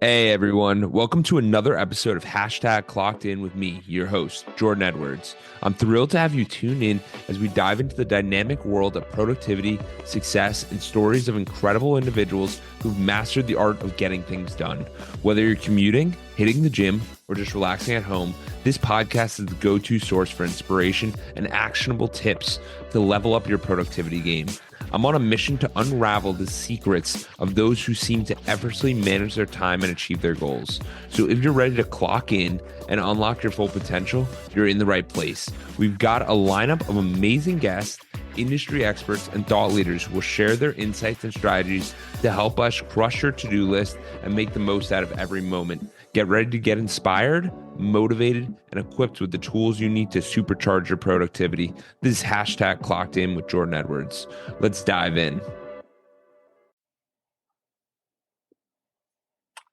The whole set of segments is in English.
Hey everyone, welcome to another episode of Clockedin with me, your host, Jordan Edwards. I'm thrilled to have you tune in as we dive into the dynamic world of productivity, success, and stories of incredible individuals who've mastered the art of getting things done. Whether you're commuting, hitting the gym, or just relaxing at home, this podcast is the go-to source for inspiration and actionable tips to level up your productivity game. I'm on a mission to unravel the secrets of those who seem to effortlessly manage their time and achieve their goals. So if you're ready to clock in and unlock your full potential, you're in the right place. We've got a lineup of amazing guests, industry experts, and thought leaders who will share their insights and strategies to help us crush your to-do list and make the most out of every moment. Get ready to get inspired, motivated, and equipped with the tools you need to supercharge your productivity. This is Clockedin with Jordan Edwards. Let's dive in.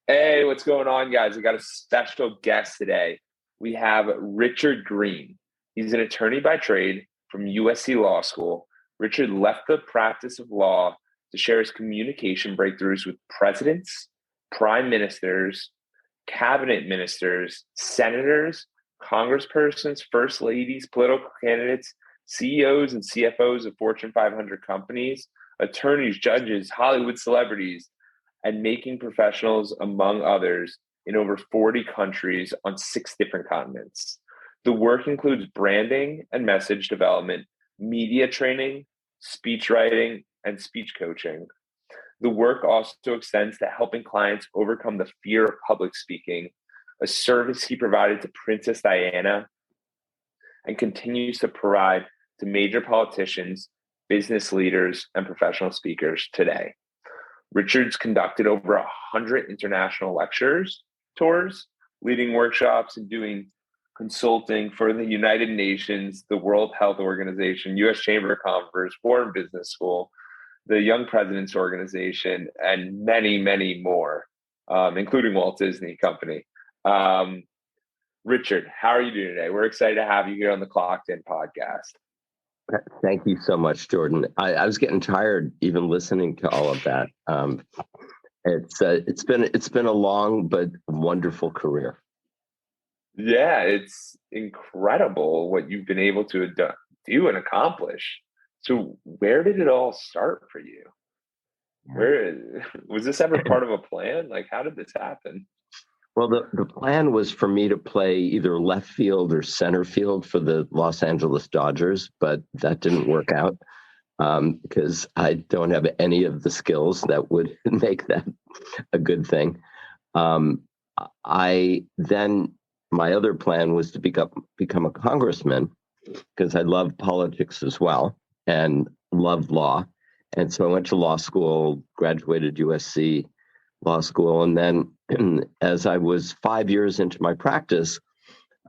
Hey, what's going on, guys? We got a special guest today. We have Richard Greene. He's an attorney by trade from USC Law School. Richard left the practice of law to share his communication breakthroughs with presidents, prime ministers, cabinet ministers, senators, congresspersons, first ladies, political candidates, CEOs and CFOs of Fortune 500 companies, attorneys, judges, Hollywood celebrities, and making professionals, among others, in over 40 countries on 6 different continents. The work includes branding and message development, media training, speech writing, and speech coaching. The work also extends to helping clients overcome the fear of public speaking, a service he provided to Princess Diana, and continues to provide to major politicians, business leaders, and professional speakers today. Richard's conducted over 100 international lectures, tours, leading workshops, and doing consulting for the United Nations, the World Health Organization, U.S. Chamber of Commerce, Foreign Business School, the Young Presidents Organization, and many, many more, including Walt Disney Company. Richard, how are you doing today? We're excited to have you here on the Clockedin podcast. Thank you so much, Jordan. I was getting tired even listening to all of that. It's been a long but wonderful career. Yeah, it's incredible what you've been able to do and accomplish. So where did it all start for you? Where was this ever part of a plan? Like, how did this happen? Well, the plan was for me to play either left field or center field for the Los Angeles Dodgers, but that didn't work out because I don't have any of the skills that would make that a good thing. My other plan was to become a congressman because I love politics as well and love law. And so I went to law school, graduated USC Law School. And then as I was 5 years into my practice,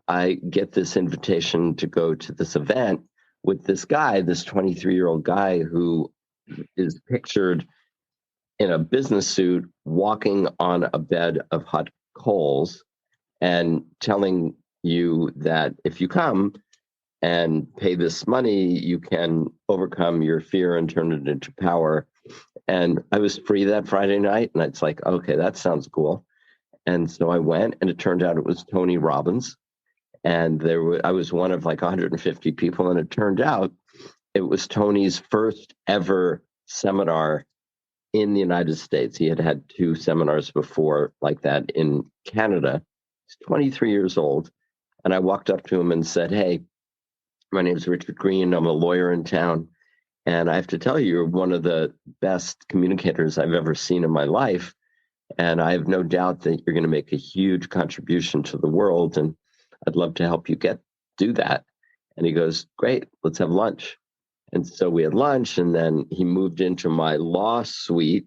I get this invitation to go to this event with this guy, this 23-year-old guy who is pictured in a business suit walking on a bed of hot coals and telling you that if you come and pay this money, you can overcome your fear and turn it into power. And I was free that Friday night, and it's like, okay, that sounds cool. And so I went, and it turned out it was Tony Robbins. And I was one of like 150 people, and it turned out it was Tony's first ever seminar in the United States. He had had 2 seminars before like that in Canada. He's 23 years old. And I walked up to him and said, hey, my name is Richard Greene. I'm a lawyer in town. And I have to tell you, you're one of the best communicators I've ever seen in my life. And I have no doubt that you're going to make a huge contribution to the world. And I'd love to help you do that. And he goes, great, let's have lunch. And so we had lunch, and then he moved into my law suite,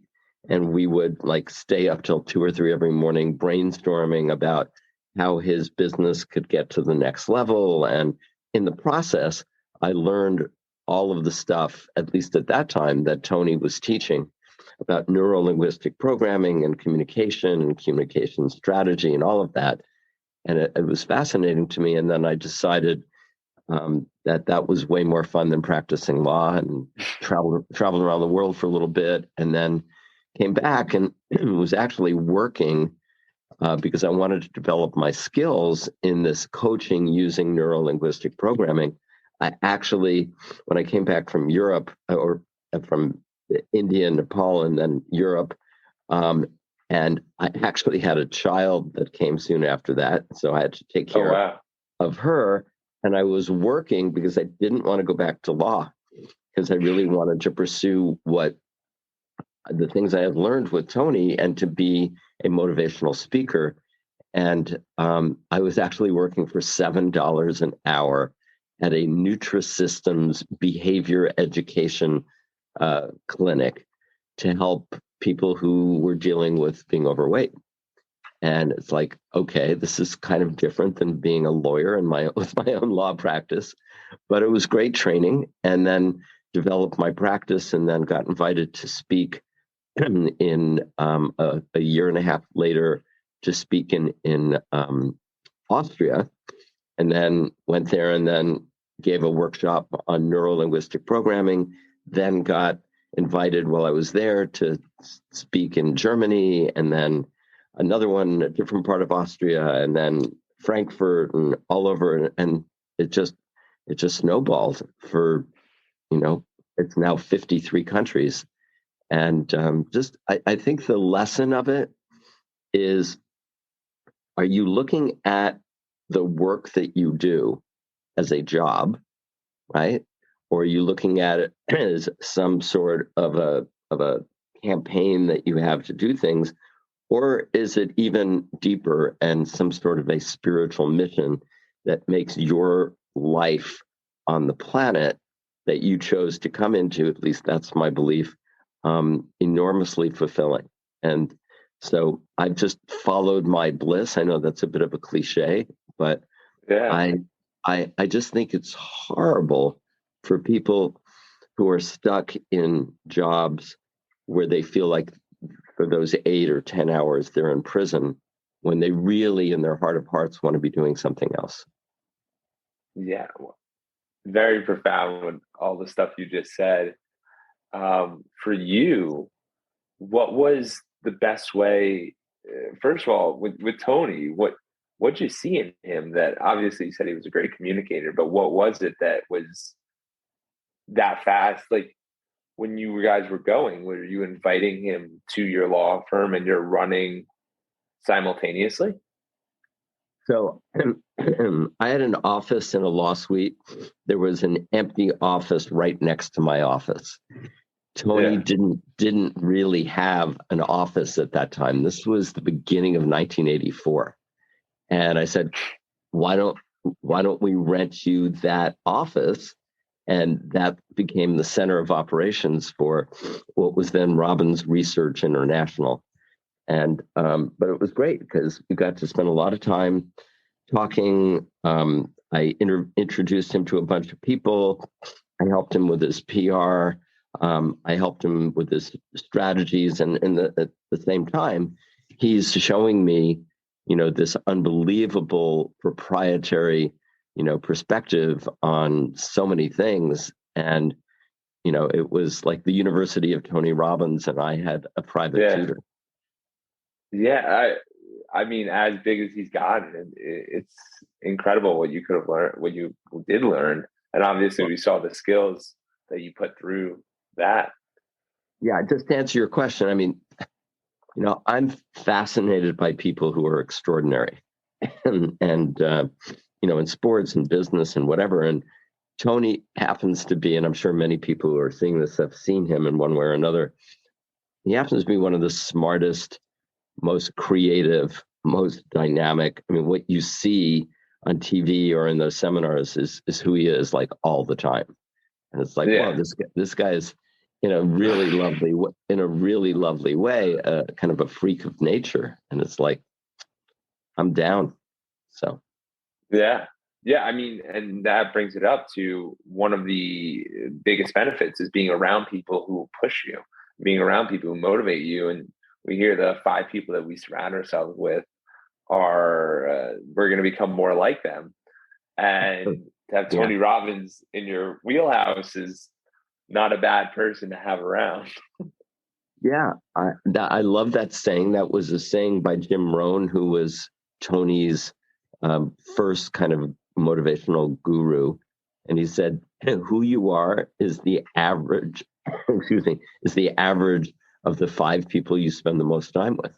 and we would like stay up till 2 or 3 every morning brainstorming about how his business could get to the next level. And in the process, I learned all of the stuff, at least at that time, that Tony was teaching about neuro-linguistic programming and communication strategy and all of that. And it was fascinating to me. And then I decided that was way more fun than practicing law, and traveled around the world for a little bit, and then came back and was actually working because I wanted to develop my skills in this coaching using neuro-linguistic programming. I actually, when I came back from Europe, or from India, Nepal, and then Europe, and I actually had a child that came soon after that, so I had to take Oh, care wow. of her. And I was working because I didn't want to go back to law, because I really wanted to pursue what the things I had learned with Tony and to be a motivational speaker. And I was actually working for $7 an hour at a Nutrisystems behavior education clinic to help people who were dealing with being overweight. And it's like, okay, this is kind of different than being a lawyer in with my own law practice, but it was great training. And then developed my practice, and then got invited to speak in a year and a half later to speak in Austria, and then went there and then gave a workshop on neuro-linguistic programming, then got invited while I was there to speak in Germany, and then another one, a different part of Austria, and then Frankfurt, and all over. And it just snowballed for, it's now 53 countries. And I think the lesson of it is, are you looking at the work that you do as a job, right? Or are you looking at it as some sort of a campaign that you have to do things? Or is it even deeper and some sort of a spiritual mission that makes your life on the planet that you chose to come into, at least that's my belief, enormously fulfilling? And so I've just followed my bliss. I know that's a bit of a cliche, but Yeah. I just think it's horrible for people who are stuck in jobs where they feel like for those 8 or 10 hours they're in prison, when they really, in their heart of hearts, want to be doing something else. Yeah. Very profound with all the stuff you just said. For you, what was the best way? First of all, with Tony, what'd you see in him that, obviously you said he was a great communicator, but what was it that was that fast? Like, when you guys were going, were you inviting him to your law firm and you're running simultaneously? So I had an office in a law suite. There was an empty office right next to my office. Tony Yeah. didn't really have an office at that time. This was the beginning of 1984. And I said, why don't we rent you that office? And that became the center of operations for what was then Robbins Research International. And but it was great because we got to spend a lot of time talking. I introduced him to a bunch of people. I helped him with his PR. I helped him with his strategies, and at the same time, he's showing me, this unbelievable proprietary, perspective on so many things. And it was like the University of Tony Robbins, and I had a private Yeah. tutor. Yeah. I mean, as big as he's gotten, it's incredible what you could have learned, what you did learn. And obviously we saw the skills that you put through that. Yeah, just to answer your question, I mean, I'm fascinated by people who are extraordinary, and in sports and business and whatever. And Tony happens to be, and I'm sure many people who are seeing this have seen him in one way or another. He happens to be one of the smartest, most creative, most dynamic. I mean, what you see on TV or in those seminars is who he is, like, all the time. And it's like, wow, Yeah. this guy is in a really lovely way, kind of a freak of nature. And it's like, I'm down. So Yeah. Yeah. I mean, and that brings it up to one of the biggest benefits is being around people who push you, being around people who motivate you. And we hear the 5 people that we surround ourselves with are, we're going to become more like them. And to have yeah, Tony Robbins in your wheelhouse is not a bad person to have around. Yeah, I love that saying. That was a saying by Jim Rohn, who was Tony's first kind of motivational guru. And he said, who you are is the average, excuse me, is the average of the five people you spend the most time with.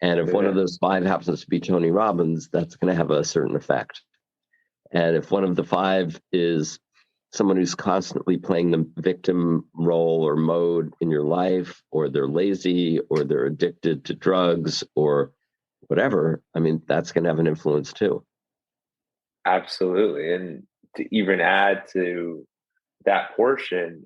And if one of Yeah, those five happens to be Tony Robbins, that's going to have a certain effect. And if one of the five is someone who's constantly playing the victim role or mode in your life, or they're lazy, or they're addicted to drugs, or whatever, I mean, that's going to have an influence too. absolutely. And to even add to that portion,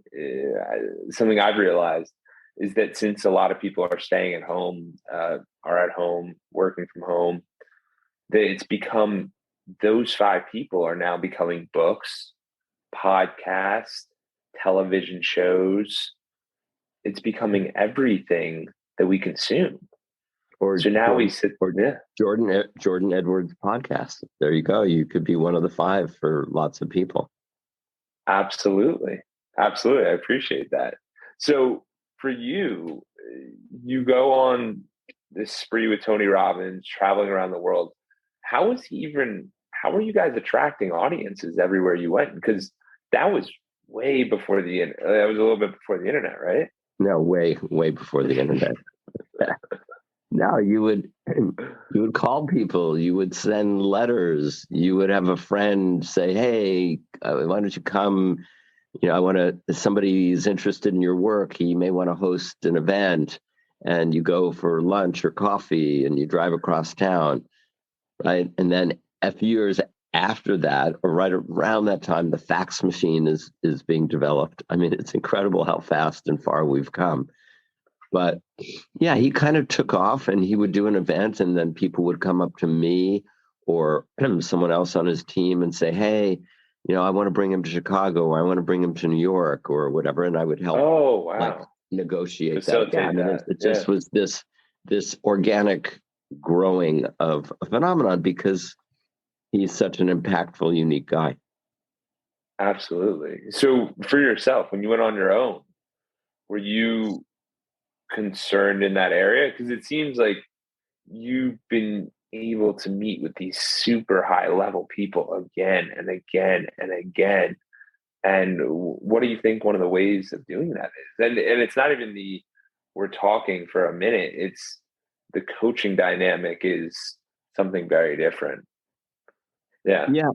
something I've realized is that since a lot of people are staying at home, are at home, working from home, that it's become those five people are now becoming books, podcasts, television shows. It's becoming everything that we consume. Or So now we Jordan, sit, or yeah, Jordan Edwards podcast. There you go. You could be one of the five for lots of people. absolutely. Absolutely. I appreciate that. So for you, you go on this spree with Tony Robbins, traveling around the world. How were you guys attracting audiences everywhere you went? Because that was way before that was a little bit before the internet, right? No, way before the internet. No, you would call people, you would send letters, you would have a friend say, "Hey, why don't you come? You know, I want to. Somebody's interested in your work. He may want to host an event." And you go for lunch or coffee, and you drive across town, right? And then a few years after that, or right around that time, the fax machine is being developed. I mean, it's incredible how fast and far we've come. But yeah, he kind of took off, and he would do an event, and then people would come up to me or someone else on his team and say, "Hey, you know, I want to bring him to Chicago, or I want to bring him to New York or whatever." And I would help Oh, like wow. negotiate that. Yeah, I Facilitate mean, that. it Yeah, just was this organic growing of a phenomenon because he's such an impactful, unique guy. absolutely. So for yourself, when you went on your own, were you concerned in that area? Because it seems like you've been able to meet with these super high level people again and again and again. And what do you think one of the ways of doing that is? And it's not even the we're talking for a minute. It's the coaching dynamic is something very different. Yeah. Yeah.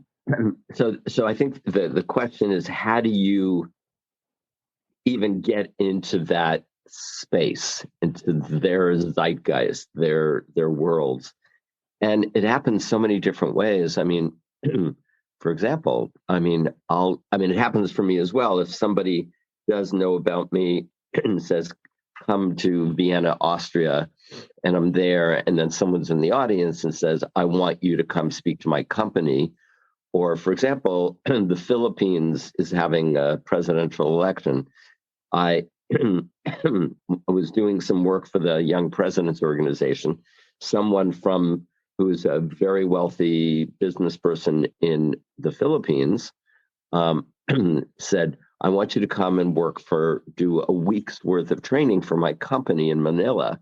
So I think the question is, how do you even get into that space, into their zeitgeist, their worlds? And it happens so many different ways. I mean, for example, I mean, it happens for me as well. If somebody does know about me and says, "Come to Vienna, Austria," and I'm there, and then someone's in the audience and says, "I want you to come speak to my company." Or, for example, the Philippines is having a presidential election. I was doing some work for the Young Presidents Organization. Someone from who's a very wealthy business person in the Philippines um, said, "I want you to come and do a week's worth of training for my company in Manila."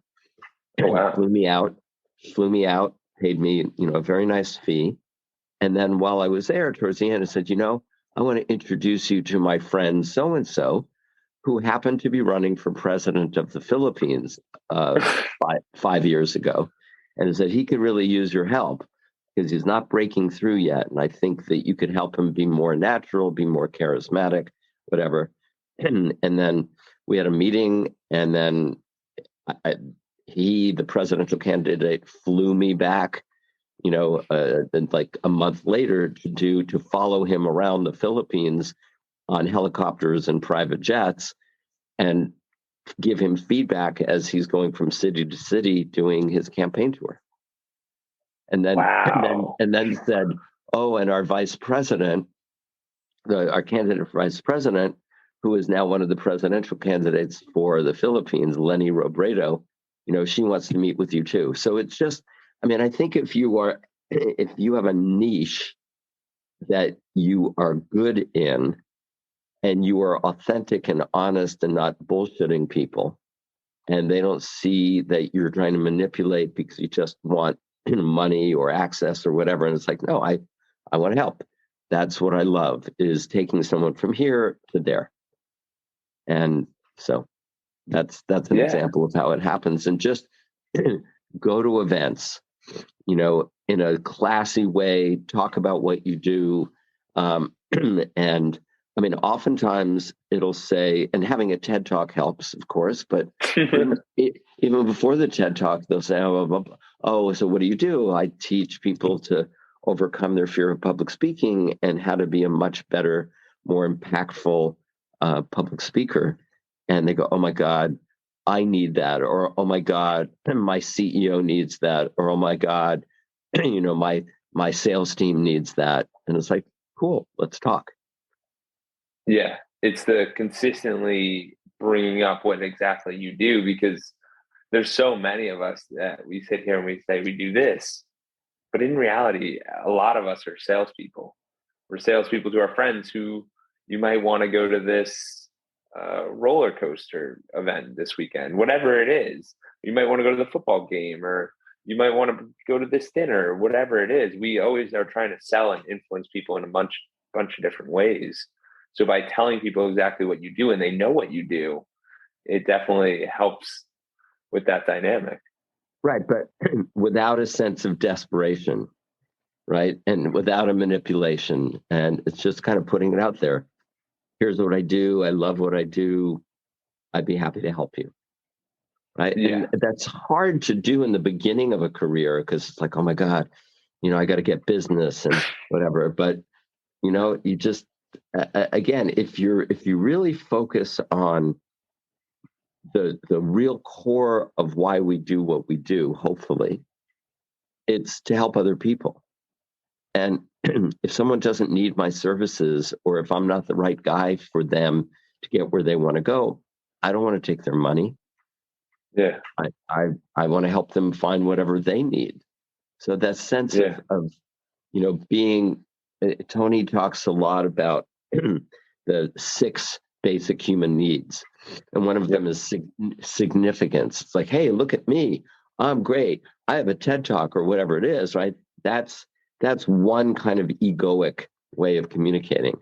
Oh, wow. Flew me out, paid me, a very nice fee. And then while I was there, towards the end, I said, "I want to introduce you to my friend so and so, who happened to be running for president of the Philippines 5 years ago, and said he could really use your help because he's not breaking through yet. And I think that you could help him be more natural, be more charismatic, whatever." And then we had a meeting, and then the presidential candidate, flew me back, like a month later to follow him around the Philippines on helicopters and private jets and give him feedback as he's going from city to city doing his campaign tour. And then Wow. said, "Oh, and our vice president, our candidate for vice president, who is now one of the presidential candidates for the Philippines, Leni Robredo, she wants to meet with you too." So it's just, I mean, I think if you have a niche that you are good in, and you are authentic and honest and not bullshitting people, and they don't see that you're trying to manipulate because you just want money or access or whatever. And it's like, no, I want to help. That's what I love, is taking someone from here to there. And so that's an example of how it happens. And just go to events, in a classy way, talk about what you do. And I mean, oftentimes it'll say, and having a TED Talk helps, of course, but even before the TED Talk, they'll say, oh, so what do you do? I teach people to overcome their fear of public speaking and how to be a much better, more impactful public speaker. And they go, oh my God, I need that. Or, oh my God, my CEO needs that. Or, oh my God, my sales team needs that. And it's like, cool, let's talk. Yeah, it's the consistently bringing up what exactly you do, because there's so many of us that we sit here and we say we do this, but in reality, a lot of us are salespeople. We're salespeople to our friends who you might want to go to this roller coaster event this weekend, whatever it is. You might want to go to the football game, or you might want to go to this dinner, whatever it is. We always are trying to sell and influence people in a bunch of different ways. So by telling people exactly what you do and they know what you do, it definitely helps with that dynamic. Right. But without a sense of desperation, right? And without a manipulation. And it's just kind of putting it out there. Here's what I do. I love what I do. I'd be happy to help you. Right. Yeah. And that's hard to do in the beginning of a career, because it's like, oh my God, I got to get business and whatever. But, you just, again, if you really focus on the real core of why we do what we do, hopefully, it's to help other people. And if someone doesn't need my services, or if I'm not the right guy for them to get where they want to go, I don't want to take their money. Yeah. I want to help them find whatever they need. So that sense of being, Tony talks a lot about the 6 basic human needs. And one of them is significance. It's like, hey, look at me. I'm great. I have a TED Talk or whatever it is, right? That's one kind of egoic way of communicating.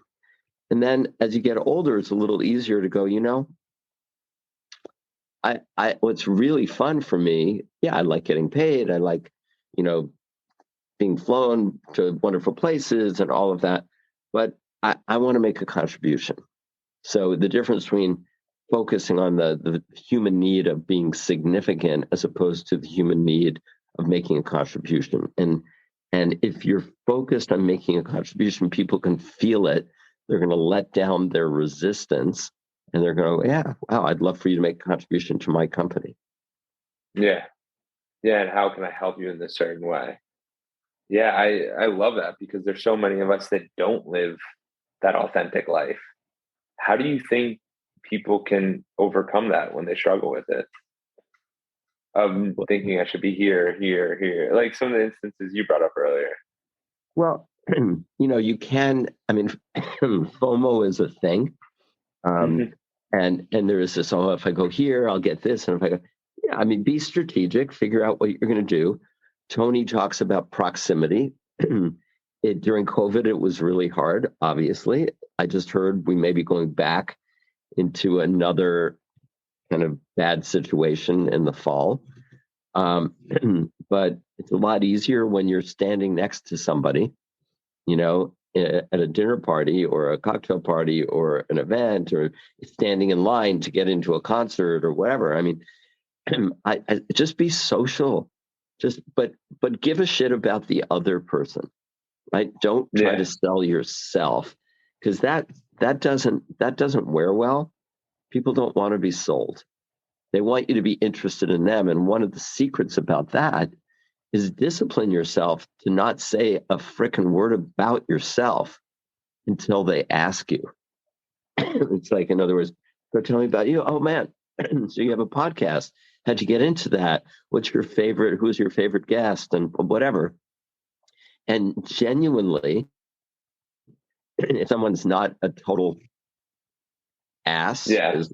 And then as you get older, it's a little easier to go, what's really fun for me, I like getting paid. I like, being flown to wonderful places and all of that. But I want to make a contribution. So the difference between focusing on the human need of being significant as opposed to the human need of making a contribution. And if you're focused on making a contribution, people can feel it. They're going to let down their resistance, and they're going to go, yeah, wow, I'd love for you to make a contribution to my company. Yeah. Yeah. And how can I help you in this certain way? Yeah, I love that, because there's so many of us that don't live that authentic life. How do you think people can overcome that when they struggle with it? Thinking I should be here, like some of the instances you brought up earlier. Well, you can, FOMO is a thing. And there is this, if I go here, I'll get this. And if I go, be strategic, figure out what you're going to do. Tony talks about proximity. During COVID, it was really hard, obviously. I just heard we may be going back into another kind of bad situation in the fall. But it's a lot easier when you're standing next to somebody, at a dinner party or a cocktail party or an event, or standing in line to get into a concert or whatever. I just be social. But give a shit about the other person, right? Don't try to sell yourself, because that doesn't wear well. People don't want to be sold. They want you to be interested in them. And one of the secrets about that is discipline yourself to not say a frickin' word about yourself until they ask you. It's like, in other words, they're telling me about you. Oh man, so you have a podcast. How'd you get into that? What's your favorite? Who's your favorite guest? And whatever. And genuinely, if someone's not a total ass, they're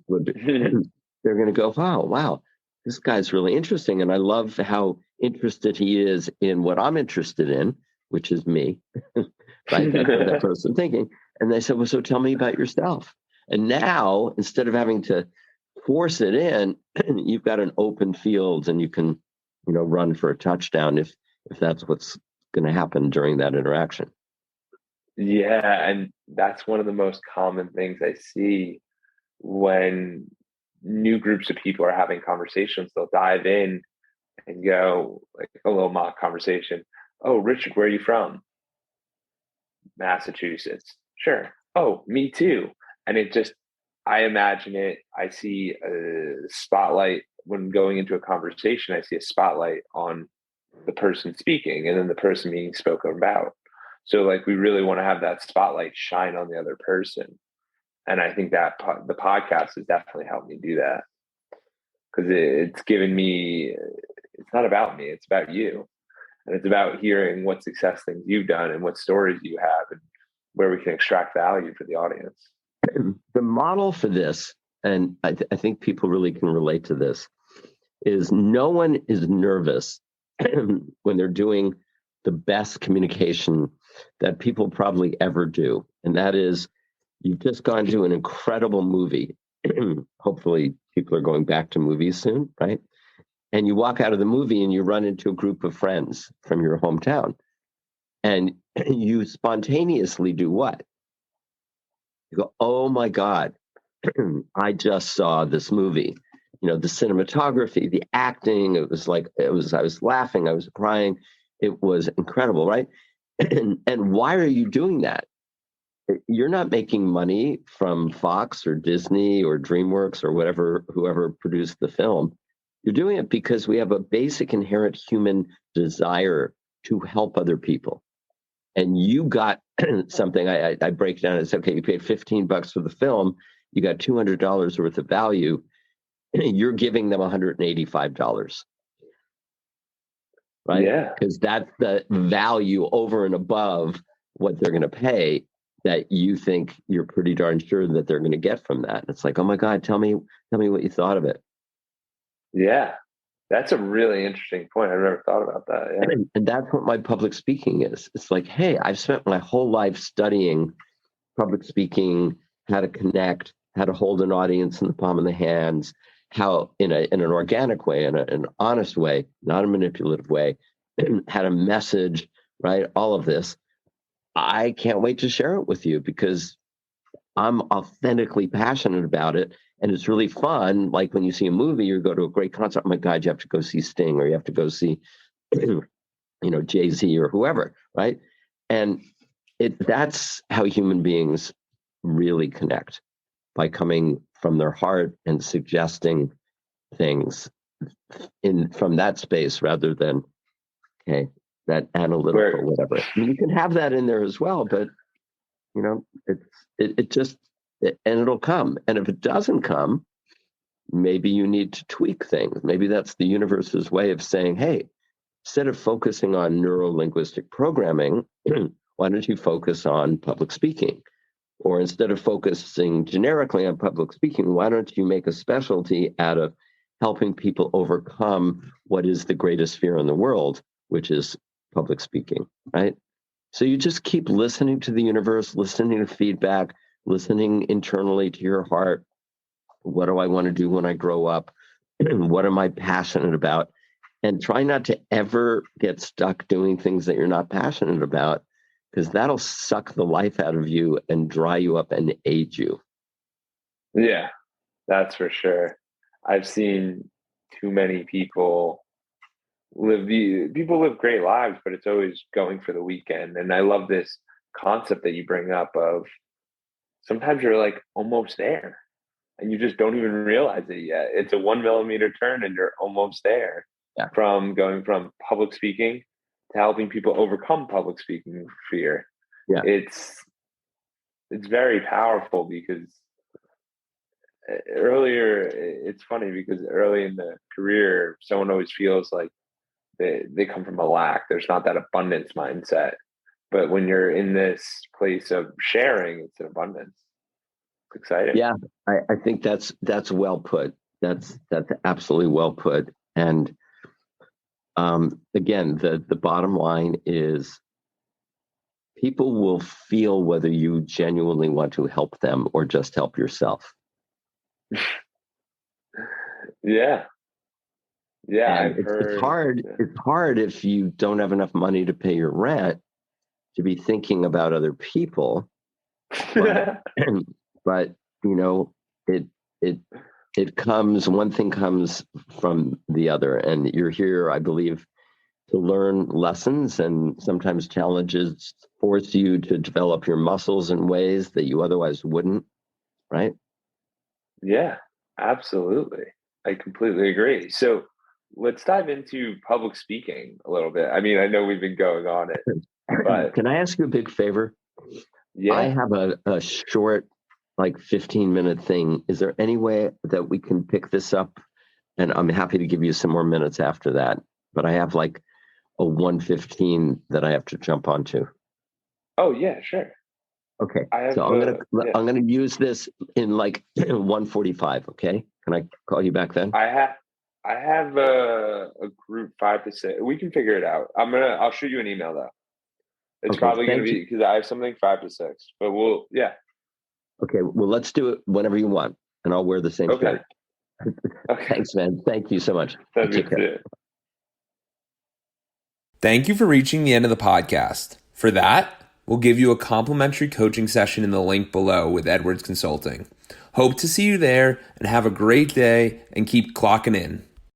going to go, wow, this guy's really interesting. And I love how interested he is in what I'm interested in, which is me, right? That's what that person thinking. And they said, well, so tell me about yourself. And now, instead of having to force it in, you've got an open field and you can, run for a touchdown if that's what's going to happen during that interaction. Yeah, and that's one of the most common things I see when new groups of people are having conversations. They'll dive in and go like a little mock conversation. Oh, Richard, where are you from? Massachusetts. Sure. Oh, me too. And it just, I imagine it, I see a spotlight when going into a conversation, I see a spotlight on the person speaking and then the person being spoken about. So like we really want to have that spotlight shine on the other person. And I think that the podcast has definitely helped me do that because it's given me, it's not about me, it's about you. And it's about hearing what success things you've done and what stories you have and where we can extract value for the audience. The model for this, and I think people really can relate to this, is no one is nervous when they're doing the best communication that people probably ever do. And that is, you've just gone to an incredible movie. Hopefully people are going back to movies soon, right? And you walk out of the movie and you run into a group of friends from your hometown. And you spontaneously do what? You go, oh my God, I just saw this movie. The cinematography, the acting, I was laughing, I was crying. It was incredible, right? And why are you doing that? You're not making money from Fox or Disney or DreamWorks or whoever produced the film. You're doing it because we have a basic inherent human desire to help other people. And you got something, I break down and say, okay, you paid $15 for the film, you got $200 worth of value, you're giving them $185. Right? Yeah. Because that's the value over and above what they're going to pay that you think you're pretty darn sure that they're going to get from that. It's like, oh my God, tell me what you thought of it. Yeah. That's a really interesting point. I've never thought about that. Yeah. And that's what my public speaking is. It's like, hey, I've spent my whole life studying public speaking, how to connect, how to hold an audience in the palm of the hands, how in an organic way, in an honest way, not a manipulative way, how to message, right? All of this. I can't wait to share it with you because I'm authentically passionate about it. And it's really fun. Like when you see a movie, you go to a great concert. Oh my God, you have to go see Sting or you have to go see, Jay-Z or whoever, right? And that's how human beings really connect, by coming from their heart and suggesting things from that space rather than, okay, that analytical whatever. I mean, you can have that in there as well, but it just and it'll come. And if it doesn't come, maybe you need to tweak things. Maybe that's the universe's way of saying, hey, instead of focusing on neuro-linguistic programming, why don't you focus on public speaking? Or instead of focusing generically on public speaking, why don't you make a specialty out of helping people overcome what is the greatest fear in the world, which is public speaking, right? So you just keep listening to the universe, listening to feedback, listening internally to your heart. What do I want to do when I grow up? What am I passionate about? And try not to ever get stuck doing things that you're not passionate about, because that'll suck the life out of you and dry you up and age you. Yeah, that's for sure. I've seen too many people live great lives, but it's always going for the weekend. And I love this concept that you bring up of sometimes you're like almost there and you just don't even realize it yet. It's a 1 millimeter turn and you're almost there. Yeah. From going from public speaking to helping people overcome public speaking fear. Yeah. It's very powerful because it's funny because early in the career, someone always feels like they come from a lack. There's not that abundance mindset. But when you're in this place of sharing, it's an abundance. It's exciting. Yeah, I think that's well put. That's absolutely well put. And again, the bottom line is people will feel whether you genuinely want to help them or just help yourself. Yeah. Yeah, And I've heard. it's hard. Yeah. It's hard if you don't have enough money to pay your rent to be thinking about other people. But, but you know, it comes. One thing comes from the other, and you're here, I believe, to learn lessons, and sometimes challenges force you to develop your muscles in ways that you otherwise wouldn't. Right? Yeah, absolutely. I completely agree. So let's dive into public speaking a little bit. I mean, I know we've been going on it, but Can I ask you a big favor? I yeah, have a short, like 15-minute thing. Is there any way that we can pick this up? And I'm happy to give you some more minutes after that. But I have like a 1:15 that I have to jump onto. oh yeah, sure. Okay. I have So yeah. I'm gonna use this in like 1:45. Okay. Can I call you back then? I have a group 5 to 6. We can figure it out. I'll shoot you an email though. It's Okay. probably gonna Thank you. be because I have something 5 to 6, but yeah. Okay. Well, let's do it whenever you want, and I'll wear the same Okay. shirt. Okay. Thanks, man. Thank you so much. Sounds Take good care. too. Thank you for reaching the end of the podcast. For that, we'll give you a complimentary coaching session in the link below with Edwards Consulting. Hope to see you there and have a great day and keep clocking in.